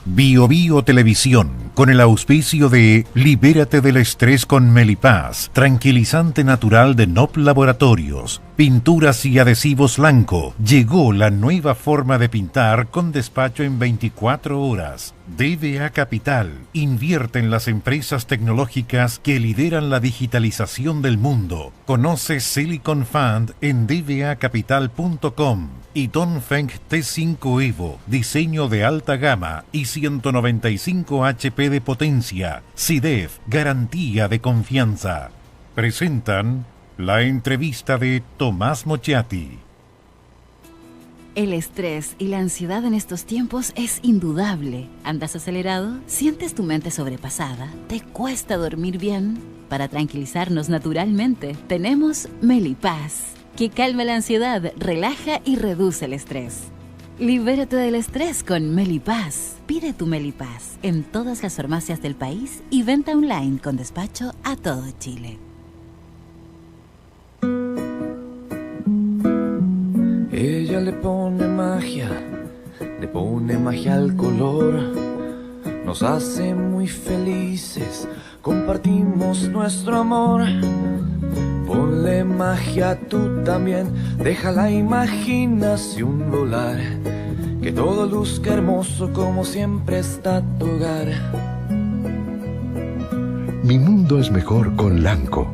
Bio Bio Televisión, con el auspicio de Libérate del estrés con Melipaz, tranquilizante natural de NOP Laboratorios, pinturas y adhesivos Lanco. Llegó la nueva forma de pintar con despacho en 24 horas. DBA Capital invierte en las empresas tecnológicas que lideran la digitalización del mundo. Conoce Silicon Fund en dbacapital.com. Y Dongfeng T5 Evo, diseño de alta gama y 195 HP de potencia. SIDEF, garantía de confianza. Presentan la entrevista de Tomás Mochiati. El estrés y la ansiedad en estos tiempos es indudable. ¿Andas acelerado? ¿Sientes tu mente sobrepasada? ¿Te cuesta dormir bien? Para tranquilizarnos naturalmente, tenemos Melipaz, que calma la ansiedad, relaja y reduce el estrés. Libérate del estrés con Melipaz. Pide tu Melipaz en todas las farmacias del país y venta online con despacho a todo Chile. Ella le pone magia al color, nos hace muy felices, compartimos nuestro amor. Ponle magia tú también, deja la imaginación volar, que todo luzca hermoso como siempre está tu hogar. Mi mundo es mejor con Lanco.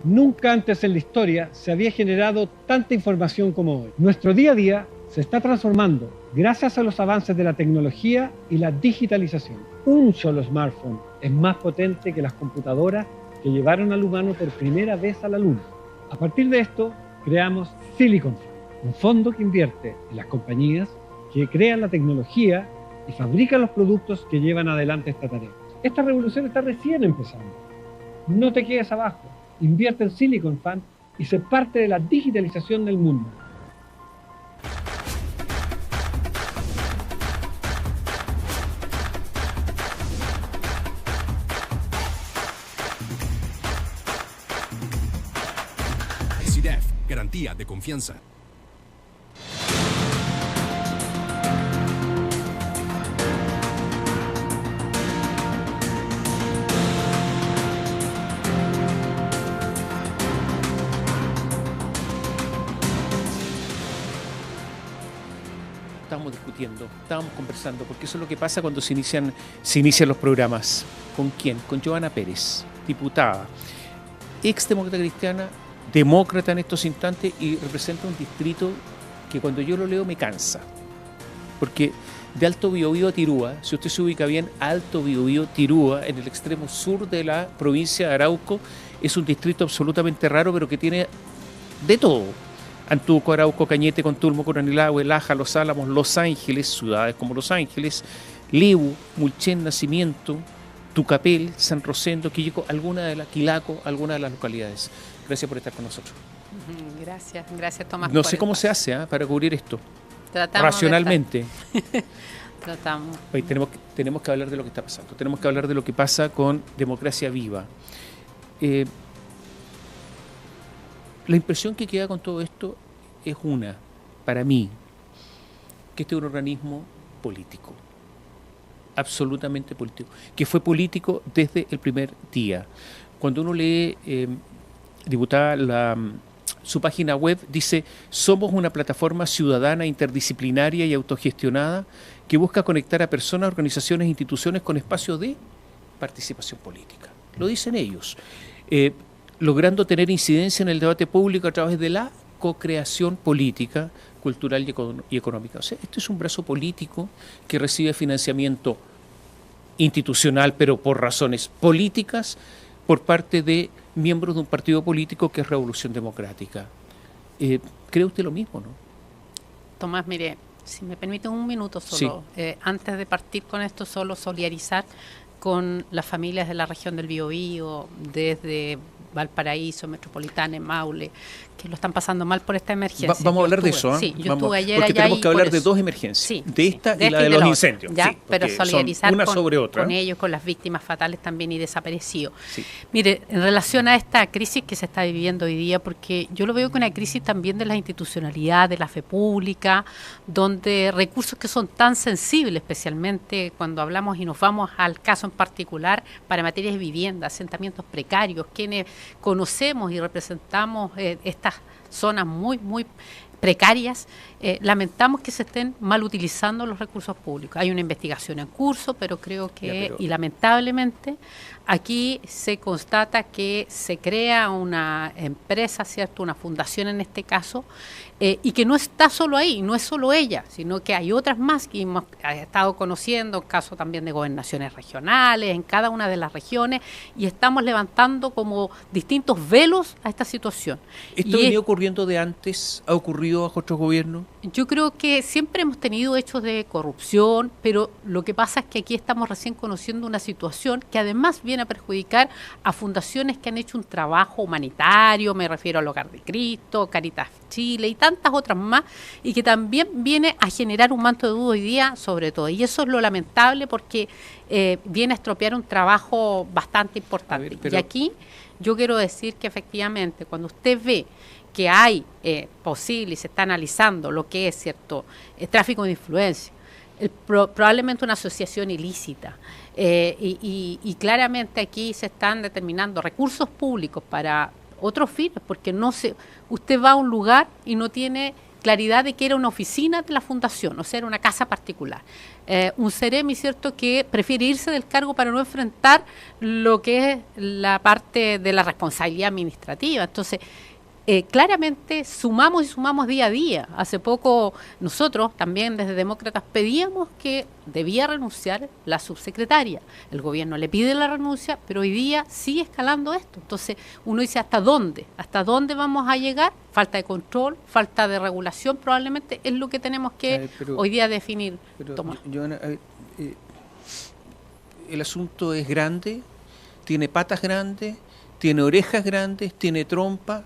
Nunca antes en la historia se había generado tanta información como hoy. Nuestro día a día se está transformando gracias a los avances de la tecnología y la digitalización. Un solo smartphone es más potente que las computadoras que llevaron al humano por primera vez a la Luna. A partir de esto, creamos Silicon Fund, un fondo que invierte en las compañías que crean la tecnología y fabrican los productos que llevan adelante esta tarea. Esta revolución está recién empezando. No te quedes abajo. Invierte en Silicon Fund y sé parte de la digitalización del mundo. SIDEF, garantía de confianza. Estábamos conversando, porque eso es lo que pasa cuando se inician los programas. ¿Con quién? Con Joana Pérez, diputada, exdemócrata cristiana, demócrata en estos instantes, y representa un distrito que cuando yo lo leo me cansa. Porque de Alto Biobío a Tirúa, si usted se ubica bien, Alto Biobío, Tirúa, en el extremo sur de la provincia de Arauco, es un distrito absolutamente raro, pero que tiene de todo. Antuco, Arauco, Cañete, Contulmo, Coronelahue, Laja, Los Álamos, Los Ángeles, ciudades como Los Ángeles, Lebu, Mulchen, Nacimiento, Tucapel, San Rosendo, Quillaco, Quilaco, alguna de las localidades. Gracias por estar con nosotros. Gracias Tomás. No sé cómo se hace para cubrir esto. Tratamos racionalmente. Tratamos. Hoy tenemos que hablar de lo que está pasando. Tenemos que hablar de lo que pasa con Democracia Viva. La impresión que queda con todo esto es para mí, que este es un organismo político, absolutamente político, que fue político desde el primer día. Cuando uno lee, diputada, su página web, dice: somos una plataforma ciudadana, interdisciplinaria y autogestionada que busca conectar a personas, organizaciones e instituciones con espacios de participación política. Lo dicen ellos. Logrando tener incidencia en el debate público a través de la co-creación política, cultural y económica. O sea, esto es un brazo político que recibe financiamiento institucional, pero por razones políticas, por parte de miembros de un partido político que es Revolución Democrática. ¿Cree usted lo mismo, no? Tomás, mire, si me permite un minuto solo, sí. Antes de partir con esto, solo solidarizar con las familias de la región del Biobío, desde Valparaíso, Metropolitana, Maule, que lo están pasando mal por esta emergencia. Vamos a hablar de eso, ¿eh? Sí, yo estuve ayer porque allá tenemos que hablar de eso. dos emergencias, sí, de esta sí, y la de los otra, incendios. ¿ya? Sí, pero solidarizar una sobre otra, con ellos, con las víctimas fatales también y desaparecidos. Sí. Mire, en relación a esta crisis que se está viviendo hoy día, porque yo lo veo que una crisis también de la institucionalidad, de la fe pública, donde recursos que son tan sensibles, especialmente cuando hablamos y nos vamos al caso en particular para materias de vivienda, asentamientos precarios, quienes conocemos y representamos estas zonas muy, muy precarias, lamentamos que se estén mal utilizando los recursos públicos. Hay una investigación en curso, pero creo que, y lamentablemente, aquí se constata que se crea una empresa, ¿cierto?, una fundación en este caso, y que no está solo ahí, no es solo ella, sino que hay otras más que hemos estado conociendo, caso también de gobernaciones regionales, en cada una de las regiones, y estamos levantando como distintos velos a esta situación. ¿Esto venía ocurriendo de antes? ¿Ha ocurrido bajo otros gobiernos? Yo creo que siempre hemos tenido hechos de corrupción, pero lo que pasa es que aquí estamos recién conociendo una situación que además viene a perjudicar a fundaciones que han hecho un trabajo humanitario, me refiero al Hogar de Cristo, Caritas Chile y tantas otras más, y que también viene a generar un manto de duda hoy día sobre todo. Y eso es lo lamentable porque viene a estropear un trabajo bastante importante. Y aquí yo quiero decir que efectivamente cuando usted ve que hay posible y se está analizando lo que es cierto tráfico de influencia, probablemente una asociación ilícita, y claramente aquí se están determinando recursos públicos para otros fines, porque usted va a un lugar y no tiene claridad de que era una oficina de la fundación, o sea, era una casa particular. Un Ceremi, ¿cierto?, que prefiere irse del cargo para no enfrentar lo que es la parte de la responsabilidad administrativa. Entonces, claramente sumamos día a día. Hace poco nosotros también desde Demócratas pedíamos que debía renunciar la subsecretaria. El gobierno le pide la renuncia, pero hoy día sigue escalando esto. Entonces uno dice, ¿hasta dónde? ¿Hasta dónde vamos a llegar? Falta de control, falta de regulación probablemente es lo que tenemos que hoy día definir. El asunto es grande, tiene patas grandes, tiene orejas grandes, tiene trompa.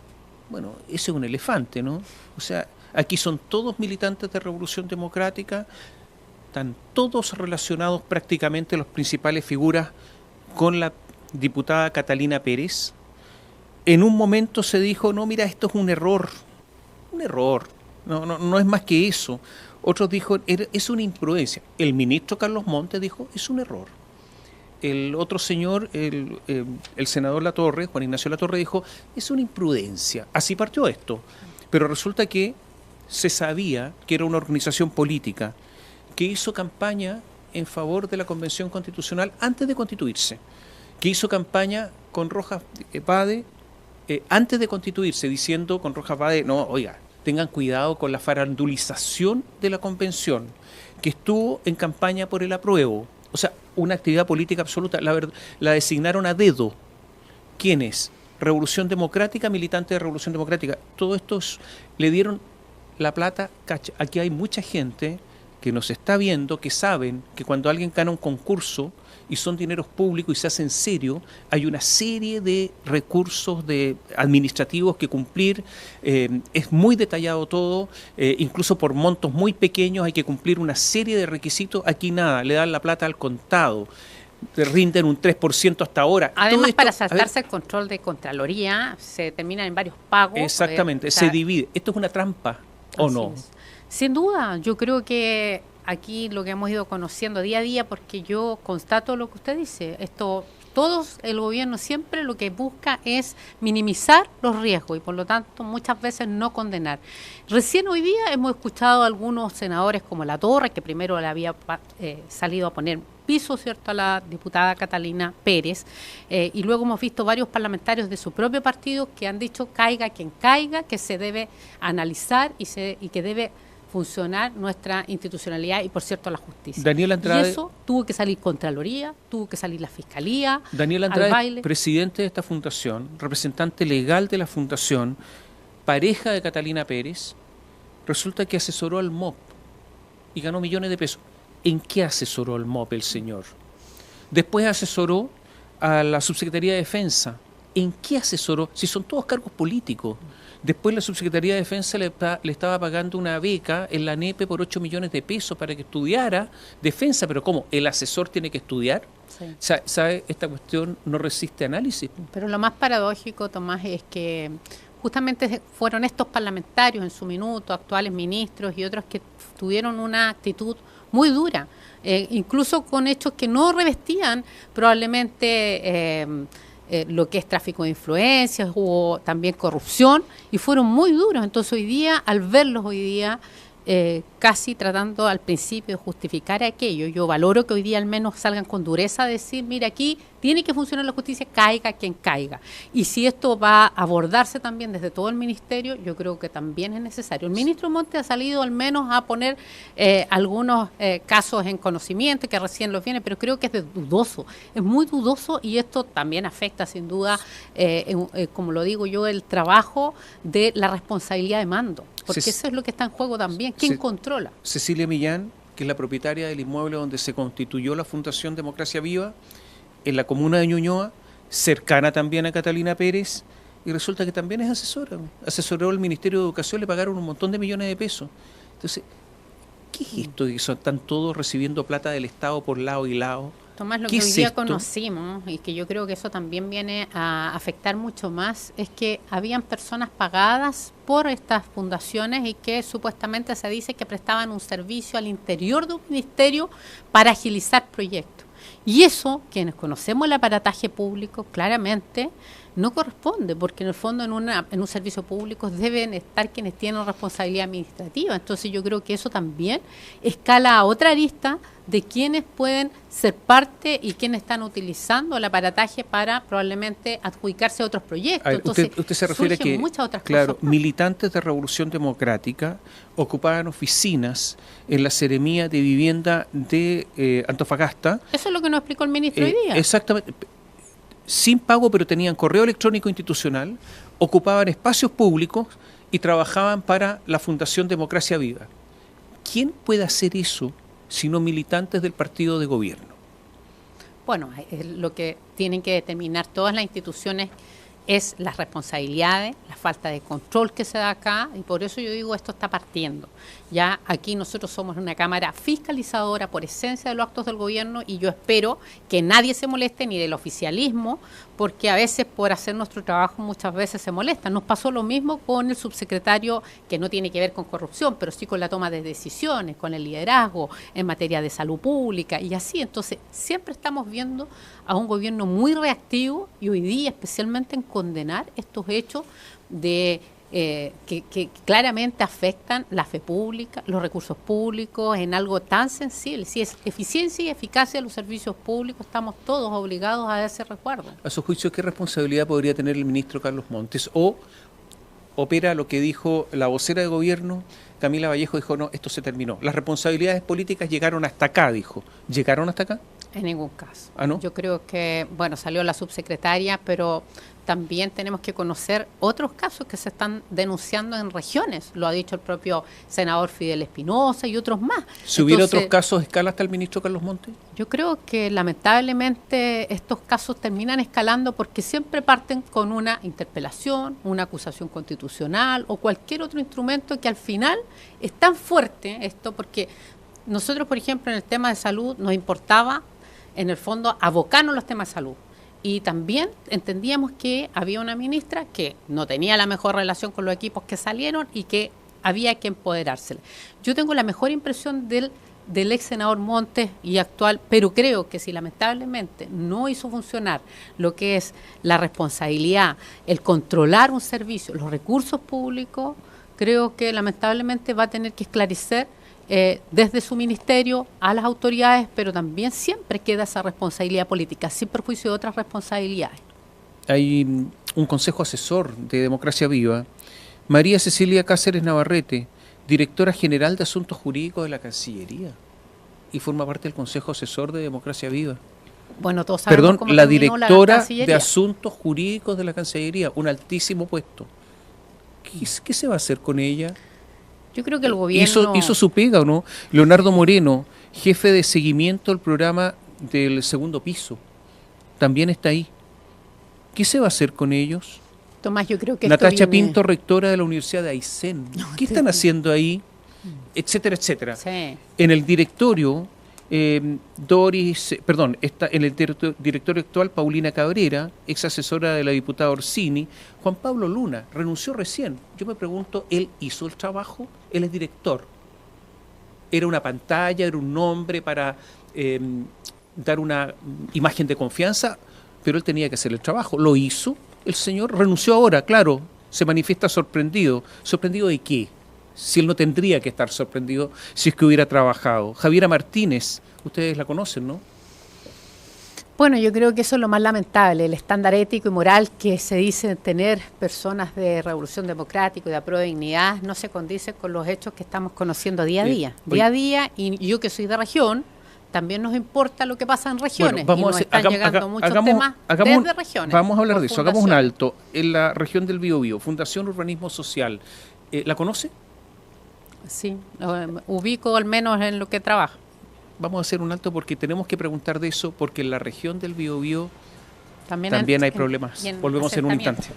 Bueno, ese es un elefante, ¿no? O sea, aquí son todos militantes de Revolución Democrática, están todos relacionados prácticamente las principales figuras con la diputada Catalina Pérez. En un momento se dijo, no, mira, esto es un error, no es más que eso. Otros dijo, es una imprudencia. El ministro Carlos Montes dijo, es un error. El otro señor, el senador Latorre, Juan Ignacio Latorre, dijo, es una imprudencia. Así partió esto. Pero resulta que se sabía que era una organización política que hizo campaña en favor de la Convención Constitucional antes de constituirse, que hizo campaña con Rojas Vade antes de constituirse, diciendo con Rojas Vade, no, oiga, tengan cuidado con la farandulización de la Convención, que estuvo en campaña por el apruebo. O sea, una actividad política absoluta, la designaron a dedo. ¿Quiénes? Revolución Democrática, militante de Revolución Democrática. Todo esto le dieron la plata cacha. Aquí hay mucha gente que nos está viendo, que saben que cuando alguien gana un concurso y son dineros públicos y se hace en serio, hay una serie de recursos administrativos que cumplir, es muy detallado todo, incluso por montos muy pequeños hay que cumplir una serie de requisitos. Aquí nada, le dan la plata al contado, te rinden un 3% hasta ahora. Además, para saltarse el control de Contraloría, se determinan en varios pagos. Exactamente, se divide. ¿Esto es una trampa o no? Sin duda, yo creo que aquí lo que hemos ido conociendo día a día, porque yo constato lo que usted dice, el gobierno siempre lo que busca es minimizar los riesgos y por lo tanto muchas veces no condenar. Recién hoy día hemos escuchado a algunos senadores como Latorre, que primero le había salido a poner piso, ¿cierto?, a la diputada Catalina Pérez, y luego hemos visto varios parlamentarios de su propio partido que han dicho caiga quien caiga, que se debe analizar y que debe funcionar nuestra institucionalidad y, por cierto, la justicia. Daniel Andrade, y eso tuvo que salir Contraloría, tuvo que salir la Fiscalía. Daniel Andrade, presidente de esta fundación, representante legal de la fundación, pareja de Catalina Pérez, resulta que asesoró al MOP y ganó millones de pesos. ¿En qué asesoró al MOP el señor? Después asesoró a la Subsecretaría de Defensa ¿En qué asesoró? Si son todos cargos políticos. Después la Subsecretaría de Defensa le estaba pagando una beca en la NEPE por 8 millones de pesos para que estudiara defensa, pero ¿cómo? ¿El asesor tiene que estudiar? Sí. ¿Sabe? Esta cuestión no resiste análisis. Pero lo más paradójico, Tomás, es que justamente fueron estos parlamentarios en su minuto, actuales ministros y otros, que tuvieron una actitud muy dura, incluso con hechos que no revestían probablemente lo que es tráfico de influencias, hubo también corrupción y fueron muy duros. Entonces hoy día, al verlos hoy día, casi tratando al principio de justificar aquello, yo valoro que hoy día al menos salgan con dureza a decir, mira, aquí tiene que funcionar la justicia, caiga quien caiga. Y si esto va a abordarse también desde todo el ministerio, yo creo que también es necesario. El ministro Montes ha salido al menos a poner algunos casos en conocimiento, que recién los viene, pero creo que es dudoso, es muy dudoso, y esto también afecta sin duda, como lo digo yo, el trabajo de la responsabilidad de mando, porque eso es lo que está en juego también. ¿Quién controla? Cecilia Millán, que es la propietaria del inmueble donde se constituyó la Fundación Democracia Viva, en la comuna de Ñuñoa, cercana también a Catalina Pérez, y resulta que también es asesora. Asesoró al Ministerio de Educación, le pagaron un montón de millones de pesos. Entonces, ¿qué es esto de que están todos recibiendo plata del Estado por lado y lado? Tomás, lo que hoy día conocimos, y que yo creo que eso también viene a afectar mucho más, es que habían personas pagadas por estas fundaciones y que supuestamente se dice que prestaban un servicio al interior de un ministerio para agilizar proyectos. Y eso, quienes conocemos el aparataje público, claramente no corresponde, porque en el fondo en un servicio público deben estar quienes tienen responsabilidad administrativa. Entonces yo creo que eso también escala a otra arista de quienes pueden ser parte y quienes están utilizando el aparataje para probablemente adjudicarse a otros proyectos. A ver, entonces usted se refiere a que, muchas otras claro, cosas. militantes de Revolución Democrática ocupaban oficinas en la Seremía de Vivienda de Antofagasta. Eso es lo que nos explicó el ministro hoy día. Exactamente. Sin pago, pero tenían correo electrónico institucional, ocupaban espacios públicos y trabajaban para la Fundación Democracia Viva. ¿Quién puede hacer eso sino militantes del partido de gobierno? Bueno, lo que tienen que determinar todas las instituciones es las responsabilidades, la falta de control que se da acá, y por eso yo digo, esto está partiendo. Ya aquí nosotros somos una Cámara fiscalizadora por esencia de los actos del gobierno, y yo espero que nadie se moleste, ni del oficialismo, porque a veces por hacer nuestro trabajo muchas veces se molestan. Nos pasó lo mismo con el subsecretario, que no tiene que ver con corrupción, pero sí con la toma de decisiones, con el liderazgo en materia de salud pública y así. Entonces siempre estamos viendo a un gobierno muy reactivo, y hoy día especialmente en condenar estos hechos de que claramente afectan la fe pública, los recursos públicos, en algo tan sensible. Si es eficiencia y eficacia de los servicios públicos, estamos todos obligados a ese resguardo. A su juicio, ¿qué responsabilidad podría tener el ministro Carlos Montes? ¿O opera lo que dijo la vocera de gobierno, Camila Vallejo? Dijo, no, esto se terminó. Las responsabilidades políticas llegaron hasta acá, dijo. ¿Llegaron hasta acá? En ningún caso. ¿Ah, no? Yo creo que, bueno, salió la subsecretaria, pero también tenemos que conocer otros casos que se están denunciando en regiones. Lo ha dicho el propio senador Fidel Espinosa y otros más. Si hubiera otros casos, ¿escala hasta el ministro Carlos Montes? Yo creo que lamentablemente estos casos terminan escalando porque siempre parten con una interpelación, una acusación constitucional o cualquier otro instrumento que al final es tan fuerte esto, porque nosotros, por ejemplo, en el tema de salud nos importaba, en el fondo, abocarnos los temas de salud. Y también entendíamos que había una ministra que no tenía la mejor relación con los equipos que salieron y que había que empoderársela. Yo tengo la mejor impresión del ex senador Montes y actual, pero creo que si lamentablemente no hizo funcionar lo que es la responsabilidad, el controlar un servicio, los recursos públicos, creo que lamentablemente va a tener que esclarecer desde su ministerio a las autoridades, pero también siempre queda esa responsabilidad política, sin perjuicio de otras responsabilidades. Hay un consejo asesor de Democracia Viva, María Cecilia Cáceres Navarrete, directora general de Asuntos Jurídicos de la Cancillería, y forma parte del consejo asesor de Democracia Viva. Bueno, todos sabemos cómo la terminó directora la de Asuntos Jurídicos de la Cancillería, un altísimo puesto. ¿Qué se va a hacer con ella? Yo creo que el gobierno... ¿Hizo su pega o no? Leonardo Moreno, jefe de seguimiento del programa del segundo piso, también está ahí. ¿Qué se va a hacer con ellos? Tomás, yo creo que Natacha Pinto, rectora de la Universidad de Aysén. ¿Qué están haciendo ahí? Etcétera, etcétera. Sí. En el directorio, está en el directorio actual Paulina Cabrera, ex asesora de la diputada Orsini. Juan Pablo Luna renunció recién. Yo me pregunto, ¿él hizo el trabajo? Él es director. Era una pantalla, era un nombre para dar una imagen de confianza, pero él tenía que hacer el trabajo. Lo hizo. El señor renunció ahora, claro, se manifiesta sorprendido. ¿Sorprendido de qué? Si él no tendría que estar sorprendido si es que hubiera trabajado. Javiera Martínez, ustedes la conocen, ¿no? Bueno, yo creo que eso es lo más lamentable, el estándar ético y moral que se dice tener personas de Revolución Democrática y de Apruebo de Dignidad no se condice con los hechos que estamos conociendo día a día. Día a día, y yo que soy de región, también nos importa lo que pasa en regiones. Bueno, están llegando muchos temas desde regiones. Vamos a hablar de eso, hagamos un alto. En la región del Biobío, Fundación Urbanismo Social, ¿la conoce? Sí, ubico al menos en lo que trabaja. Vamos a hacer un alto porque tenemos que preguntar de eso, porque en la región del Biobío también hay problemas. Volvemos en un instante.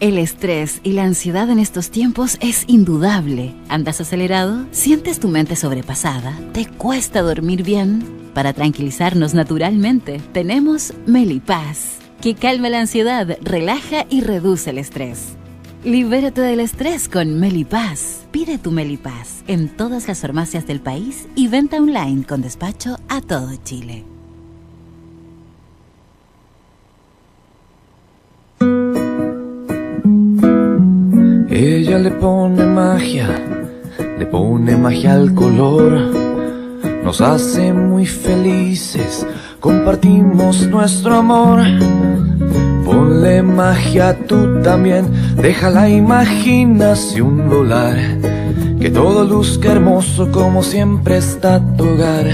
El estrés y la ansiedad en estos tiempos es indudable. ¿Andas acelerado? ¿Sientes tu mente sobrepasada? ¿Te cuesta dormir bien? Para tranquilizarnos naturalmente, tenemos Melipaz, que calma la ansiedad, relaja y reduce el estrés. Libérate del estrés con Melipaz. Pide tu Melipaz en todas las farmacias del país y venta online con despacho a todo Chile. Ella le pone magia al color, nos hace muy felices, compartimos nuestro amor. Ponle magia tú también, deja la imaginación volar, que todo luzca hermoso como siempre está tu hogar.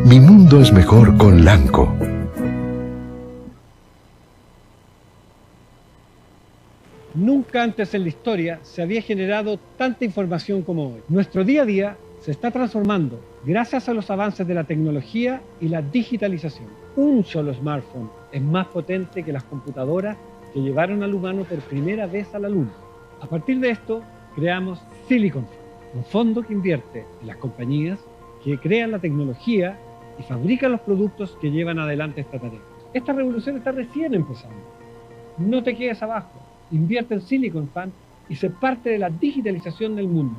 Mi mundo es mejor con Lanco. Nunca antes en la historia se había generado tanta información como hoy. Nuestro día a día se está transformando gracias a los avances de la tecnología y la digitalización. Un solo smartphone es más potente que las computadoras que llevaron al humano por primera vez a la Luna. A partir de esto, creamos Silicon Fund, un fondo que invierte en las compañías que crean la tecnología y fabrican los productos que llevan adelante esta tarea. Esta revolución está recién empezando. No te quedes abajo. Invierte en Silicon Fund y sé parte de la digitalización del mundo.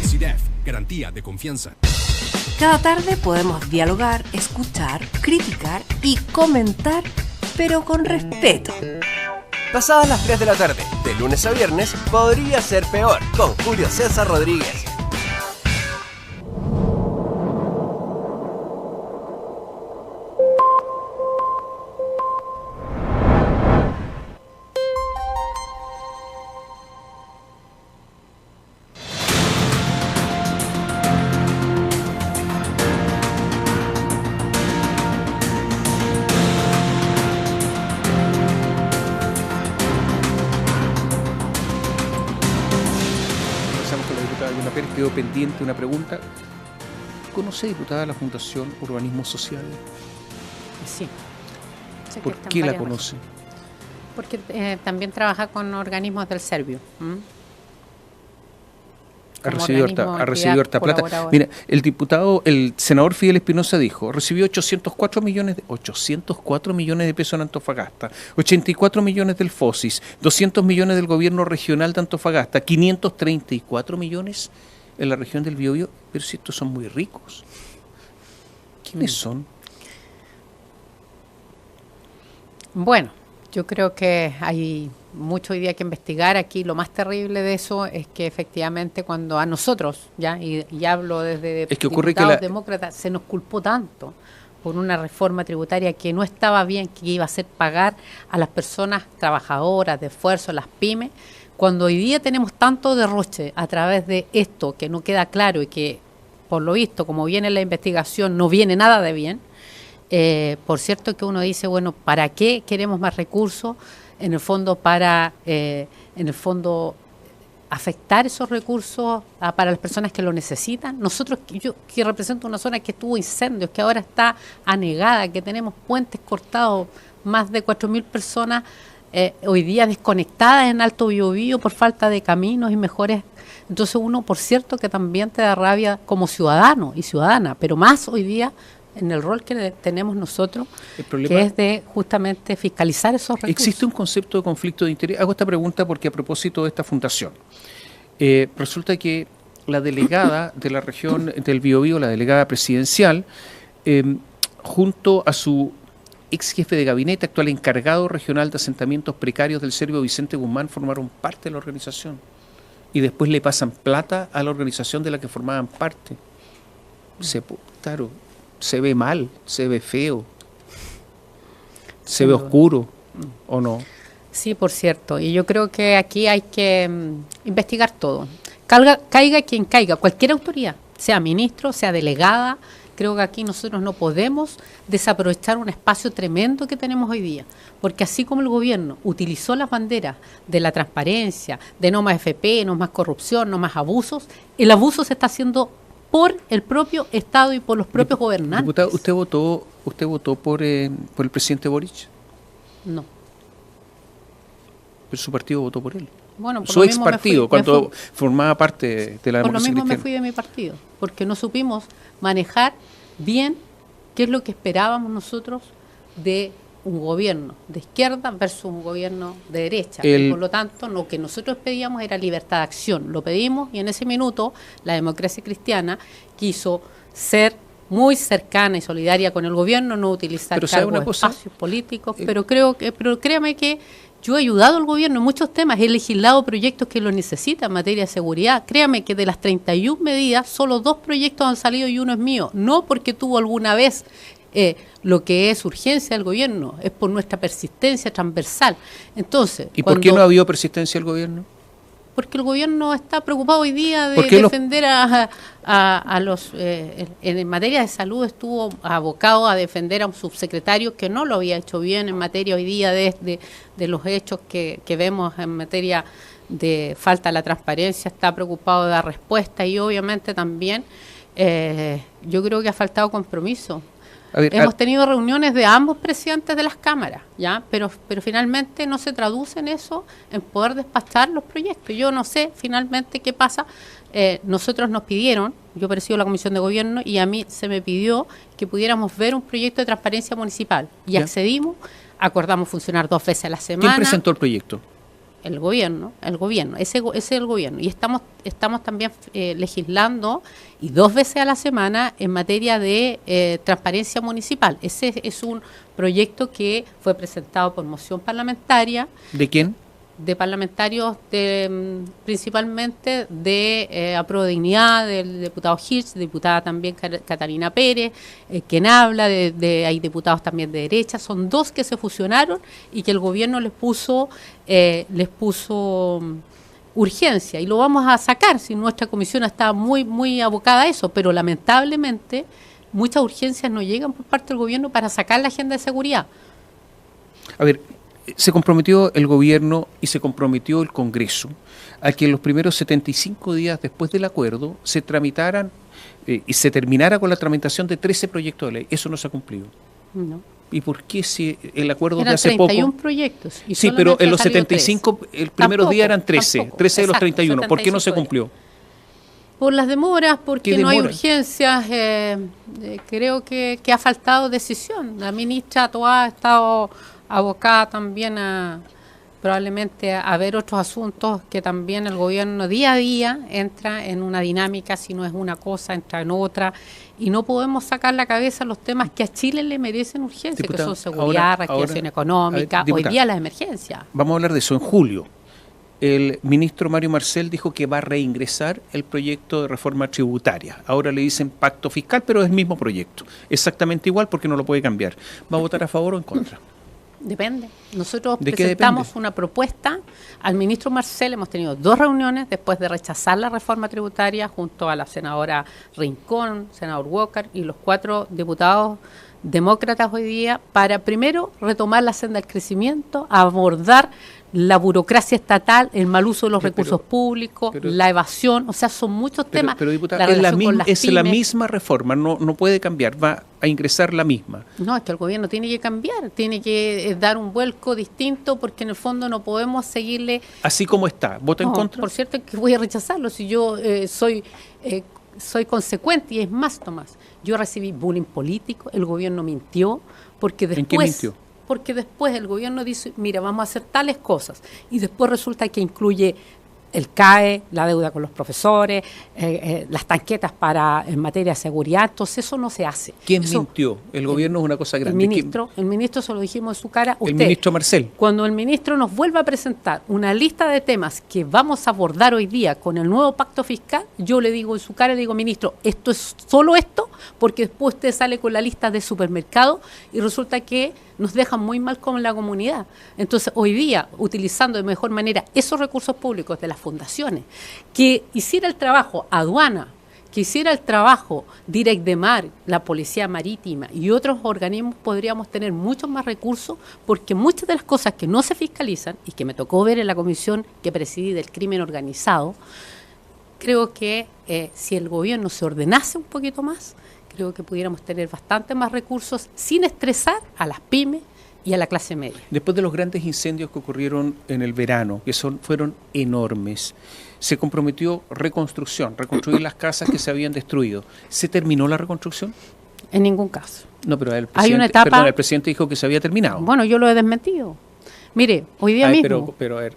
CDF, garantía de confianza. Cada tarde podemos dialogar, escuchar, criticar y comentar, pero con respeto. Pasadas las 3 de la tarde, de lunes a viernes, podría ser peor, con Julio César Rodríguez. Quedó pendiente una pregunta. ¿Conoce, diputada, la Fundación Urbanismo Social? Sí. ¿Por qué la conoce? Porque también trabaja con organismos del Servio. Ha recibido harta plata. Mira, el senador Fidel Espinosa dijo, recibió 804 millones de pesos en Antofagasta, 84 millones del FOSIS, 200 millones del gobierno regional de Antofagasta, 534 millones en la región del Biobío. Pero si estos son muy ricos, ¿quiénes son? Bueno, yo creo que hay mucho hoy día que investigar. Aquí lo más terrible de eso es que efectivamente cuando a nosotros, ya y hablo desde es que ocurre diputados que demócratas, se nos culpó tanto por una reforma tributaria que no estaba bien, que iba a hacer pagar a las personas trabajadoras de esfuerzo, las pymes, cuando hoy día tenemos tanto derroche a través de esto que no queda claro y que por lo visto, como viene la investigación, no viene nada de bien. Por cierto que uno dice, bueno, ¿para qué queremos más recursos? En el fondo para, afectar esos recursos para las personas que lo necesitan. Nosotros, yo que represento una zona que tuvo incendios, que ahora está anegada, que tenemos puentes cortados, más de 4.000 personas hoy día desconectadas en Alto Biobío por falta de caminos y mejores. Entonces uno, por cierto, que también te da rabia como ciudadano y ciudadana, pero más hoy día en el rol que tenemos nosotros, que es de justamente fiscalizar esos recursos. ¿Existe un concepto de conflicto de interés? Hago esta pregunta porque a propósito de esta fundación, resulta que la delegada de la región del Biobío, la delegada presidencial, junto a su ex jefe de gabinete, actual encargado regional de asentamientos precarios del serbio Vicente Guzmán, formaron parte de la organización y después le pasan plata a la organización de la que formaban parte. Claro, se ve mal, se ve feo, se ve oscuro, ¿o no? Sí, por cierto, y yo creo que aquí hay que investigar todo. Caiga quien caiga, cualquier autoridad, sea ministro, sea delegada, creo que aquí nosotros no podemos desaprovechar un espacio tremendo que tenemos hoy día, porque así como el gobierno utilizó las banderas de la transparencia, de no más FP, no más corrupción, no más abusos, el abuso se está haciendo por el propio Estado y por los propios gobernantes. Diputada, ¿usted votó por el presidente Boric? No. Pero su partido votó por él. Bueno, por su ex partido, cuando formaba parte de la democracia por lo mismo cristiana. me fui de mi partido, porque no supimos manejar bien qué es lo que esperábamos nosotros de un gobierno de izquierda versus un gobierno de derecha. Y por lo tanto, lo que nosotros pedíamos era libertad de acción. Lo pedimos y en ese minuto la democracia cristiana quiso ser muy cercana y solidaria con el gobierno, no utilizar cargos, espacios políticos, pero créame que yo he ayudado al gobierno en muchos temas, he legislado proyectos que lo necesitan en materia de seguridad. Créame que de las 31 medidas, solo 2 proyectos han salido y uno es mío. No porque tuvo alguna vez lo que es urgencia del gobierno, es por nuestra persistencia transversal. Entonces, ¿y por qué no ha habido persistencia del gobierno? Porque el gobierno está preocupado hoy día de defender a los... en materia de salud estuvo abocado a defender a un subsecretario que no lo había hecho bien en materia hoy día de los hechos que vemos en materia de falta de la transparencia, está preocupado de dar respuesta y obviamente también yo creo que ha faltado compromiso. Hemos tenido reuniones de ambos presidentes de las cámaras, ¿ya? Pero finalmente no se traduce en eso, en poder despachar los proyectos. Yo no sé finalmente qué pasa. Nosotros nos pidieron, yo presido la Comisión de Gobierno y a mí se me pidió que pudiéramos ver un proyecto de transparencia municipal y accedimos, acordamos funcionar 2 veces a la semana. ¿Quién presentó el proyecto? El gobierno, ese es el gobierno. Y estamos también legislando y 2 veces a la semana en materia de transparencia municipal. Ese es un proyecto que fue presentado por moción parlamentaria. ¿De quién? De parlamentarios principalmente de Apruebo Dignidad, del diputado Hirsch, diputada también Catalina Pérez, quien habla, hay diputados también de derecha, son 2 que se fusionaron y que el gobierno les puso urgencia y lo vamos a sacar, si nuestra comisión está muy abocada a eso, pero lamentablemente muchas urgencias no llegan por parte del gobierno para sacar la agenda de seguridad. A ver, se comprometió el gobierno y se comprometió el Congreso a que en los primeros 75 días después del acuerdo se tramitaran y se terminara con la tramitación de 13 proyectos de ley. Eso no se ha cumplido. No. ¿Y por qué si el acuerdo eran de hace 31 poco? Proyectos. Y sí, pero en los 75, 3. El primeros días eran 13, tampoco. 13 de los 31. ¿Por qué no se días. cumplió? Por las demoras, porque no hay urgencias. Creo que ha faltado decisión. La ministra Toá ha estado abocada también a probablemente haber otros asuntos que también el gobierno día a día entra en una dinámica, si no es una cosa, entra en otra, y no podemos sacar la cabeza los temas que a Chile le merecen urgencia, Diputada, que son seguridad, reactivación económica, hoy día las emergencias. Vamos a hablar de eso en julio. El ministro Mario Marcel dijo que va a reingresar el proyecto de reforma tributaria. Ahora le dicen pacto fiscal, pero es el mismo proyecto. Exactamente igual porque no lo puede cambiar. ¿Va a votar a favor o en contra? Depende. Nosotros ¿De qué presentamos depende? una propuesta al ministro Marcel, hemos tenido 2 reuniones después de rechazar la reforma tributaria junto a la senadora Rincón, senador Walker y los 4 diputados demócratas hoy día para primero retomar la senda del crecimiento, abordar la burocracia estatal, el mal uso de los recursos públicos, la evasión, o sea, son muchos temas. Pero diputada, la relación con las es la pymes. misma reforma, no puede cambiar, va a ingresar la misma. No, es que el gobierno tiene que cambiar, tiene que dar un vuelco distinto porque en el fondo no podemos seguirle... Así como está, ¿vota en No, contra? Por cierto que voy a rechazarlo, si yo soy consecuente y es más, Tomás, yo recibí bullying político, el gobierno mintió, porque después... ¿En qué mintió? Porque después el gobierno dice, mira, vamos a hacer tales cosas, y después resulta que incluye el CAE, la deuda con los profesores, las tanquetas en materia de seguridad, entonces eso no se hace. ¿Quién Eso, mintió? El gobierno es una cosa el grande. ministro se lo dijimos en su cara. El ministro Marcel. Cuando el ministro nos vuelva a presentar una lista de temas que vamos a abordar hoy día con el nuevo pacto fiscal, yo le digo en su cara, le digo, ministro, esto es solo esto, porque después usted sale con la lista de supermercado y resulta que nos dejan muy mal con la comunidad. Entonces, hoy día, utilizando de mejor manera esos recursos públicos de las fundaciones, que hiciera el trabajo aduana, que hiciera el trabajo Direcdemar, la Policía Marítima y otros organismos, podríamos tener muchos más recursos, porque muchas de las cosas que no se fiscalizan y que me tocó ver en la comisión que presidí del crimen organizado, creo que si el gobierno se ordenase un poquito más, creo que pudiéramos tener bastante más recursos sin estresar a las pymes y a la clase media. Después de los grandes incendios que ocurrieron en el verano, que fueron enormes, se comprometió reconstruir las casas que se habían destruido. ¿Se terminó la reconstrucción? En ningún caso. No, pero Hay una etapa... el presidente dijo que se había terminado. Bueno, yo lo he desmentido. Mire, hoy día mismo... Pero a ver,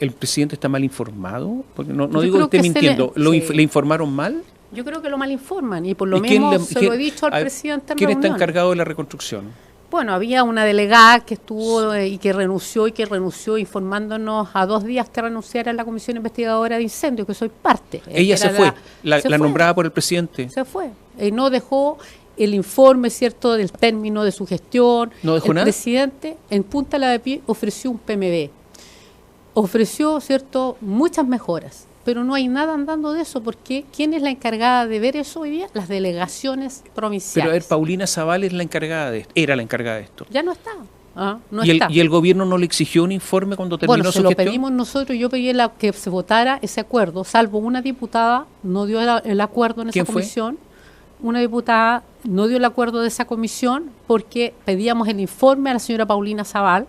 ¿el presidente está mal informado? Porque no Yo digo que creo esté que mintiendo. sí. ¿Le informaron mal? Yo creo que lo malinforman y por lo mismo se lo he dicho al presidente en ¿Quién está reunión. encargado de la reconstrucción? Bueno, había una delegada que estuvo y que renunció informándonos a 2 días que renunciara a la comisión investigadora de incendios, que soy parte. Ella se fue, la nombrada por el presidente. Se fue. Y no dejó el informe, ¿cierto?, del término de su gestión. ¿No dejó nada? El presidente, en punta la de pie, ofreció un PMB. Ofreció, ¿cierto?, muchas mejoras. Pero no hay nada andando de eso, porque ¿quién es la encargada de ver eso hoy día? Las delegaciones provinciales. Pero a ver, Paulina Zaval es la encargada de esto, era la encargada de esto. Ya no está. No ¿Y, está. ¿Y el gobierno no le exigió un informe cuando terminó Bueno, su se lo gestión? pedimos nosotros, yo pedí que se votara ese acuerdo, salvo una diputada no dio el acuerdo en esa comisión. Una diputada no dio el acuerdo de esa comisión porque pedíamos el informe a la señora Paulina Zaval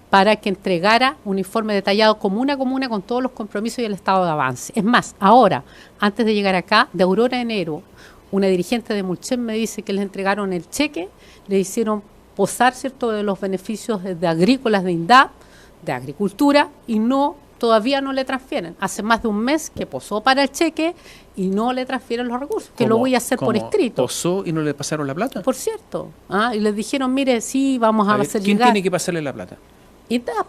para que entregara un informe detallado comuna a comuna con todos los compromisos y el estado de avance. Es más, ahora, antes de llegar acá, de Aurora Enero, una dirigente de Mulchen me dice que les entregaron el cheque, le hicieron posar, ¿cierto?, de los beneficios de agrícolas de INDAP, de agricultura, y todavía no le transfieren. Hace más de un mes que posó para el cheque y no le transfieren los recursos, que lo voy a hacer por escrito. ¿Posó y no le pasaron la plata? Por cierto. Y les dijeron, mire, sí, vamos a hacer ¿Quién llegar. tiene que pasarle la plata? INDAP,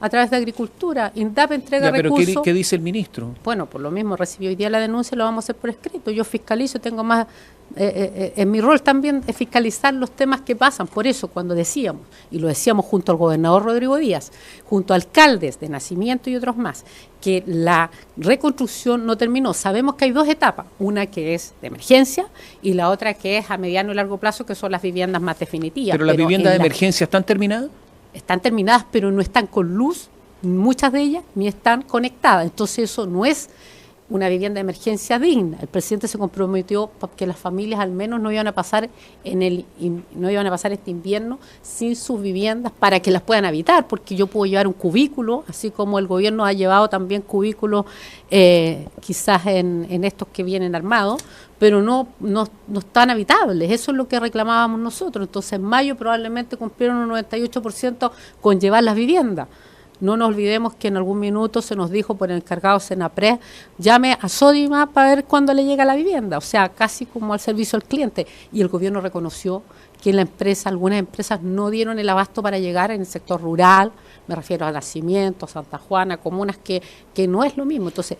a través de agricultura. INDAP entrega pero recursos. ¿qué dice el ministro? Bueno, por lo mismo recibí hoy día la denuncia, lo vamos a hacer por escrito. Yo fiscalizo, tengo más... en mi rol también es fiscalizar los temas que pasan. Por eso, cuando decíamos, y lo decíamos junto al gobernador Rodrigo Díaz, junto a alcaldes de Nacimiento y otros más, que la reconstrucción no terminó. Sabemos que hay 2 etapas, una que es de emergencia y la otra que es a mediano y largo plazo, que son las viviendas más definitivas. ¿Pero las viviendas de emergencia están terminadas? Están terminadas, pero no están con luz, muchas de ellas, ni están conectadas. Entonces eso no es una vivienda de emergencia digna. El presidente se comprometió para que las familias al menos no iban a pasar este invierno sin sus viviendas para que las puedan habitar, porque yo puedo llevar un cubículo, así como el gobierno ha llevado también cubículos quizás en estos que vienen armados, pero no están habitables. Eso es lo que reclamábamos nosotros. Entonces en mayo probablemente cumplieron un 98% con llevar las viviendas. No nos olvidemos que en algún minuto se nos dijo por el encargado Senapred, llame a Sodima para ver cuándo le llega la vivienda, o sea, casi como al servicio al cliente. Y el gobierno reconoció que algunas empresas no dieron el abasto para llegar en el sector rural, me refiero a Nacimiento, Santa Juana, comunas que no es lo mismo. Entonces,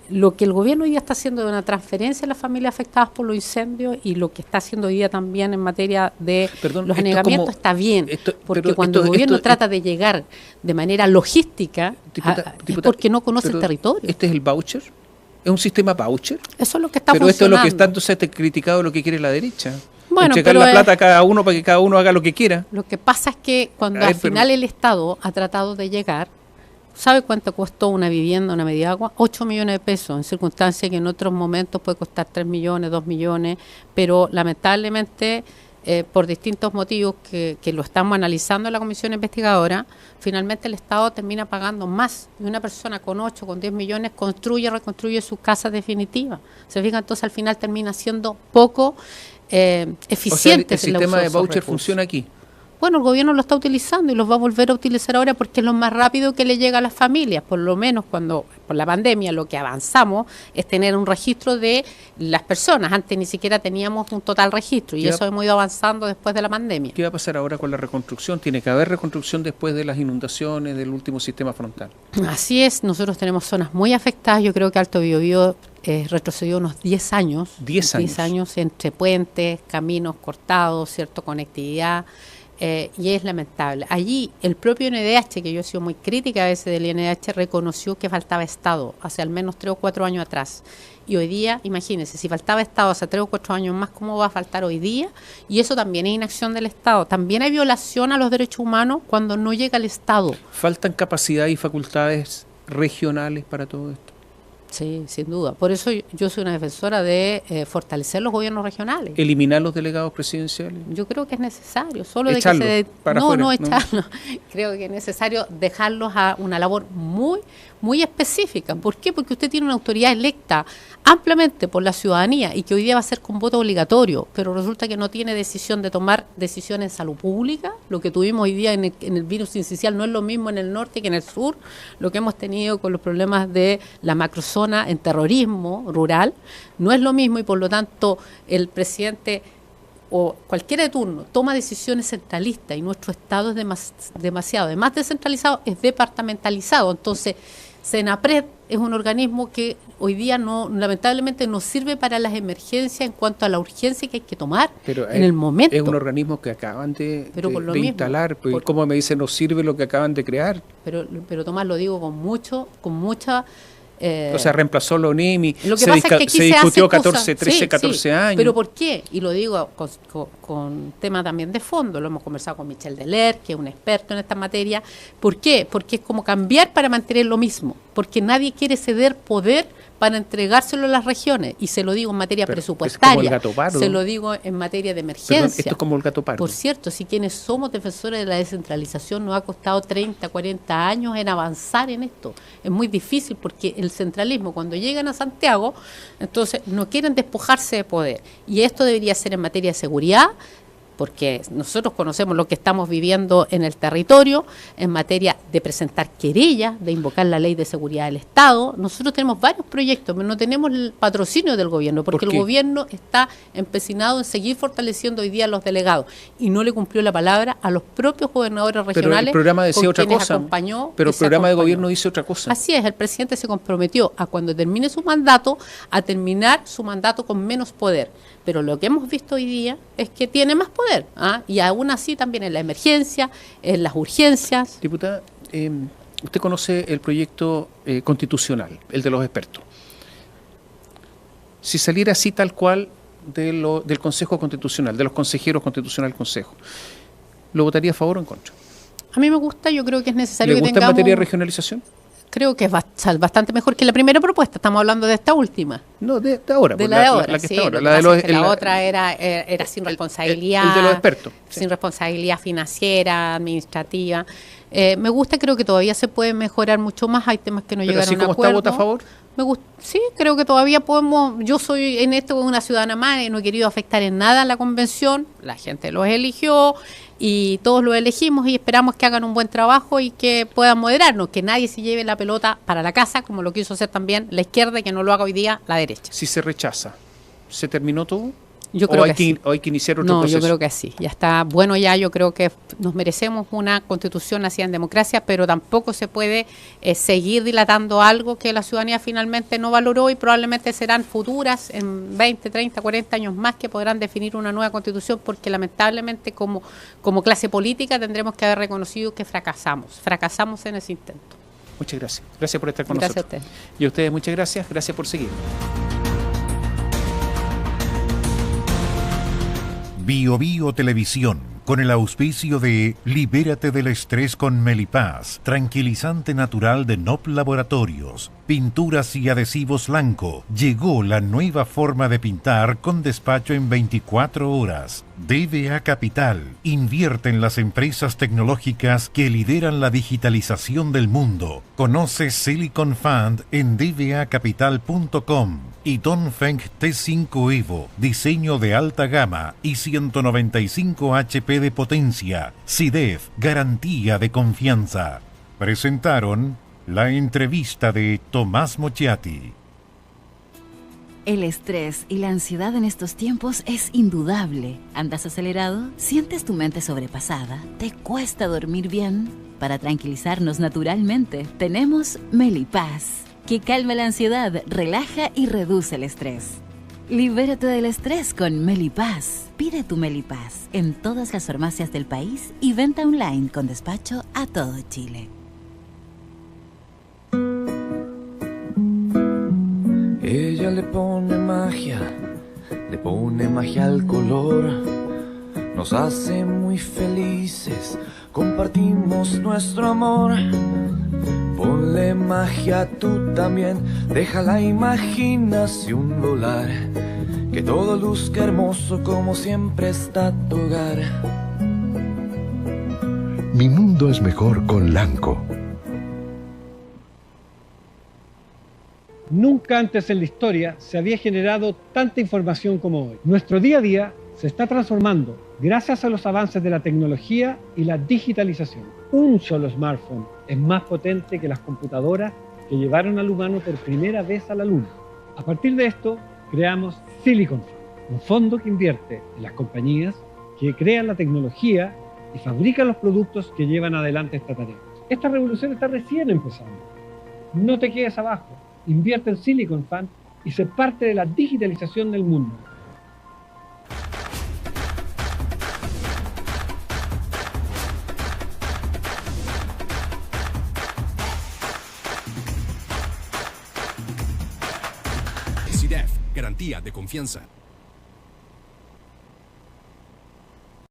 lo que el gobierno hoy día está haciendo de una transferencia a las familias afectadas por los incendios y lo que está haciendo hoy día también en materia de los anegamientos está bien, porque cuando el gobierno trata de llegar de manera logística, es porque no conoce el territorio. ¿Este es el voucher? ¿Es un sistema voucher? Eso es lo que está funcionando. Pero esto es lo que está entonces criticado, lo que quiere la derecha. Bueno, entregar la plata a cada uno para que cada uno haga lo que quiera. Lo que pasa es que cuando al final el Estado ha tratado de llegar, ¿sabe cuánto costó una vivienda, una Mediagua? 8 millones de pesos, en circunstancias que en otros momentos puede costar 3 millones, 2 millones, pero lamentablemente, por distintos motivos que lo estamos analizando en la comisión investigadora, finalmente el Estado termina pagando más. Y una persona con 8, con 10 millones reconstruye su casa definitiva. Se fija, entonces al final termina siendo poco eficiente. O sea, el sistema de voucher funciona aquí. Bueno, el gobierno lo está utilizando y los va a volver a utilizar ahora porque es lo más rápido que le llega a las familias. Por lo menos cuando por la pandemia lo que avanzamos es tener un registro de las personas. Antes ni siquiera teníamos un total registro y eso hemos ido avanzando después de la pandemia. ¿Qué va a pasar ahora con la reconstrucción? Tiene que haber reconstrucción después de las inundaciones del último sistema frontal. Así es, nosotros tenemos zonas muy afectadas. Yo creo que Alto Biobío retrocedió unos 10 años. 10 años. 10 años entre puentes, caminos cortados, cierto, conectividad. Y es lamentable. Allí el propio INDH, que yo he sido muy crítica a veces del INDH, reconoció que faltaba Estado hace al menos 3 o 4 años atrás. Y hoy día, imagínense, si faltaba Estado hace 3 o 4 años más, ¿cómo va a faltar hoy día? Y eso también es inacción del Estado. También hay violación a los derechos humanos cuando no llega el Estado. ¿Faltan capacidad y facultades regionales para todo esto? Sí, sin duda. Por eso yo soy una defensora de fortalecer los gobiernos regionales. ¿Eliminar los delegados presidenciales? Yo creo que es necesario. Solo echarlos de que no echarlos. Creo que es necesario dejarlos a una labor muy específica. ¿Por qué? Porque usted tiene una autoridad electa ampliamente por la ciudadanía y que hoy día va a ser con voto obligatorio, pero resulta que no tiene decisión de tomar decisiones en salud pública. Lo que tuvimos hoy día en el virus sincicial no es lo mismo en el norte que en el sur. Lo que hemos tenido con los problemas de la macrozona en terrorismo rural no es lo mismo y por lo tanto el presidente o cualquiera de turno toma decisiones centralistas y nuestro Estado es demasiado, además descentralizado, es departamentalizado. Entonces, Senapred es un organismo que hoy día lamentablemente no sirve para las emergencias en cuanto a la urgencia que hay que tomar en el momento. Es un organismo que acaban de instalar, pues, ¿cómo me dice no sirve lo que acaban de crear? Pero Tomás, lo digo con mucha... o sea, reemplazó la UNEMI, lo que pasa es que aquí se discutió 14 años. ¿Pero por qué? Y lo digo con tema también de fondo, lo hemos conversado con Michel Deler, que es un experto en esta materia. ¿Por qué? Porque es como cambiar para mantener lo mismo, porque nadie quiere ceder poder para entregárselo a las regiones, y se lo digo en materia presupuestaria, se lo digo en materia de emergencia. Perdón, esto es como el gato pardo. Por cierto, si quienes somos defensores de la descentralización nos ha costado 30, 40 años en avanzar en esto. Es muy difícil porque el centralismo, cuando llegan a Santiago, entonces no quieren despojarse de poder. Y esto debería ser en materia de seguridad, porque nosotros conocemos lo que estamos viviendo en el territorio, en materia de presentar querellas, de invocar la ley de seguridad del Estado. Nosotros tenemos varios proyectos, pero no tenemos el patrocinio del gobierno, porque el gobierno está empecinado en seguir fortaleciendo hoy día a los delegados, y no le cumplió la palabra a los propios gobernadores regionales. Pero el programa decía otra cosa. Pero el programa de gobierno dice otra cosa. Así es, el presidente se comprometió a cuando termine su mandato, a terminar su mandato con menos poder. Pero lo que hemos visto hoy día es que tiene más poder, y aún así también en la emergencia, en las urgencias. Diputada, usted conoce el proyecto constitucional, el de los expertos. Si saliera así tal cual del Consejo Constitucional, de los consejeros constitucional del Consejo, ¿lo votaría a favor o en contra? A mí me gusta, yo creo que es necesario que tengamos... ¿Le gusta en materia de regionalización? Creo que es bastante mejor que la primera propuesta. Estamos hablando de esta última. No, de ahora. De la de ahora, la que sí. está ahora. La otra era sin responsabilidad. El de los expertos. Sin responsabilidad financiera, administrativa. Me gusta, creo que todavía se puede mejorar mucho más. Hay temas que no llegaron a un acuerdo. ¿Pero así como está, vota a favor? Sí, creo que todavía podemos. Yo soy en esto una ciudadana más, no he querido afectar en nada a la convención. La gente los eligió y todos los elegimos y esperamos que hagan un buen trabajo y que puedan moderarnos, que nadie se lleve la pelota para la casa, como lo quiso hacer también la izquierda y que no lo haga hoy día la derecha. Si se rechaza, ¿se terminó todo? Yo creo que sí. ¿O hay que iniciar otro proceso? Yo creo que sí. Ya está bueno ya. Yo creo que nos merecemos una constitución nacida en democracia, pero tampoco se puede seguir dilatando algo que la ciudadanía finalmente no valoró y probablemente serán futuras en 20, 30, 40 años más que podrán definir una nueva constitución porque lamentablemente como clase política tendremos que haber reconocido que fracasamos en ese intento. Muchas gracias. Gracias por estar con nosotros. Gracias a ustedes. Y a ustedes muchas gracias. Gracias por seguir. Bio Bio Televisión, con el auspicio de Libérate del estrés con Melipaz, tranquilizante natural de NOP Laboratorios, pinturas y adhesivos Lanco. Llegó la nueva forma de pintar con despacho en 24 horas. DBA Capital invierte en las empresas tecnológicas que lideran la digitalización del mundo. Conoce Silicon Fund en dbacapital.com. Y Dongfeng T5 Evo, diseño de alta gama y 195 HP de potencia. SIDEF, garantía de confianza. Presentaron la entrevista de Tomás Mochiati. El estrés y la ansiedad en estos tiempos es indudable. ¿Andas acelerado? ¿Sientes tu mente sobrepasada? ¿Te cuesta dormir bien? Para tranquilizarnos naturalmente, tenemos Melipaz, que calma la ansiedad, relaja y reduce el estrés. Libérate del estrés con Melipaz. Pide tu Melipaz en todas las farmacias del país y venta online con despacho a todo Chile. Ella le pone magia al color. Nos hace muy felices, compartimos nuestro amor. Ponle magia tú también, deja la imaginación volar. Que todo luzca hermoso como siempre está tu hogar. Mi mundo es mejor con Lanco. Nunca antes en la historia se había generado tanta información como hoy. Nuestro día a día se está transformando gracias a los avances de la tecnología y la digitalización. Un solo smartphone es más potente que las computadoras que llevaron al humano por primera vez a la Luna. A partir de esto, creamos Silicon Fund, un fondo que invierte en las compañías que crean la tecnología y fabrican los productos que llevan adelante esta tarea. Esta revolución está recién empezando. No te quedes abajo. Invierte en Silicon Fund y sé parte de la digitalización del mundo. SIDEF, garantía de confianza.